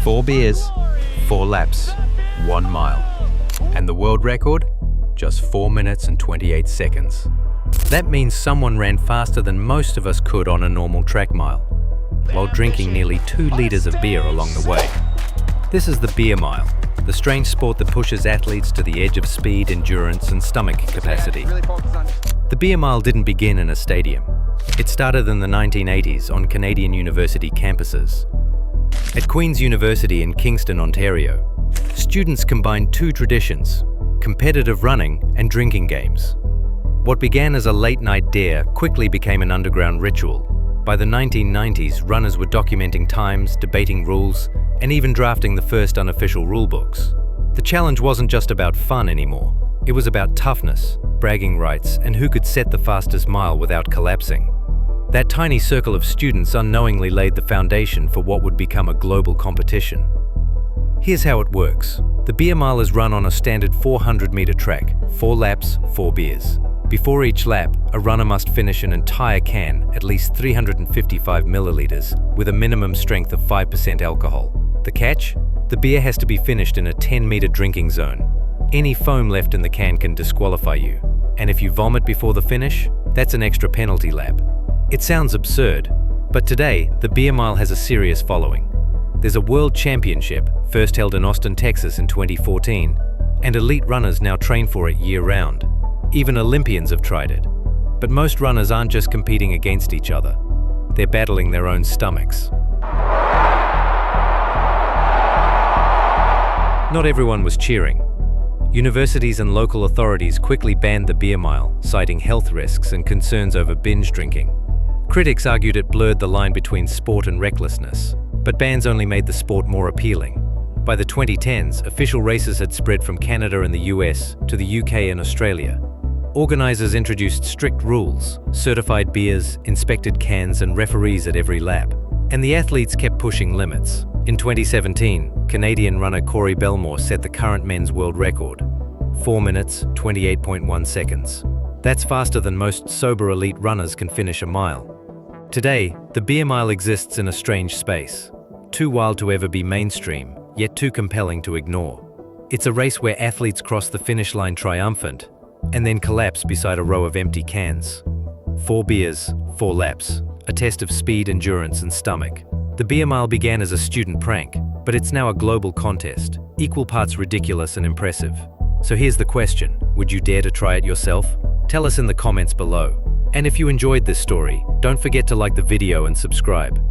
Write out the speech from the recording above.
4 beers, 4 laps, 1 mile. And the world record? Just 4 minutes and 28 seconds. That means someone ran faster than most of us could on a normal track mile, while drinking nearly 2 liters of beer along the way. This is the beer mile, the strange sport that pushes athletes to the edge of speed, endurance, and stomach capacity. The beer mile didn't begin in a stadium. It started in the 1980s on Canadian university campuses. At Queen's University in Kingston, Ontario, students combined 2 traditions: competitive running and drinking games. What began as a late-night dare quickly became an underground ritual. By the 1990s, runners were documenting times, debating rules, and even drafting the first unofficial rulebooks. The challenge wasn't just about fun anymore. It was about toughness, bragging rights, and who could set the fastest mile without collapsing. That tiny circle of students unknowingly laid the foundation for what would become a global competition. Here's how it works. The beer mile is run on a standard 400-meter track, 4 laps, 4 beers. Before each lap, a runner must finish an entire can, at least 355 milliliters, with a minimum strength of 5% alcohol. The catch? The beer has to be finished in a 10-meter drinking zone. Any foam left in the can can disqualify you. And if you vomit before the finish, that's an extra penalty lap. It sounds absurd, but today, the beer mile has a serious following. There's a world championship, first held in Austin, Texas in 2014, and elite runners now train for it year-round. Even Olympians have tried it. But most runners aren't just competing against each other. They're battling their own stomachs. Not everyone was cheering. Universities and local authorities quickly banned the beer mile, citing health risks and concerns over binge drinking. Critics argued it blurred the line between sport and recklessness, but bans only made the sport more appealing. By the 2010s, official races had spread from Canada and the US to the UK and Australia. Organizers introduced strict rules, certified beers, inspected cans, and referees at every lap. And the athletes kept pushing limits. In 2017, Canadian runner Corey Bellemore set the current men's world record, 4 minutes, 28.1 seconds. That's faster than most sober elite runners can finish a mile. Today, the beer mile exists in a strange space, too wild to ever be mainstream, yet too compelling to ignore. It's a race where athletes cross the finish line triumphant, and then collapse beside a row of empty cans. 4 beers, 4 laps, a test of speed, endurance, and stomach. The beer mile began as a student prank, but it's now a global contest, equal parts ridiculous and impressive. So here's the question: would you dare to try it yourself? Tell us in the comments below. And if you enjoyed this story, don't forget to like the video and subscribe.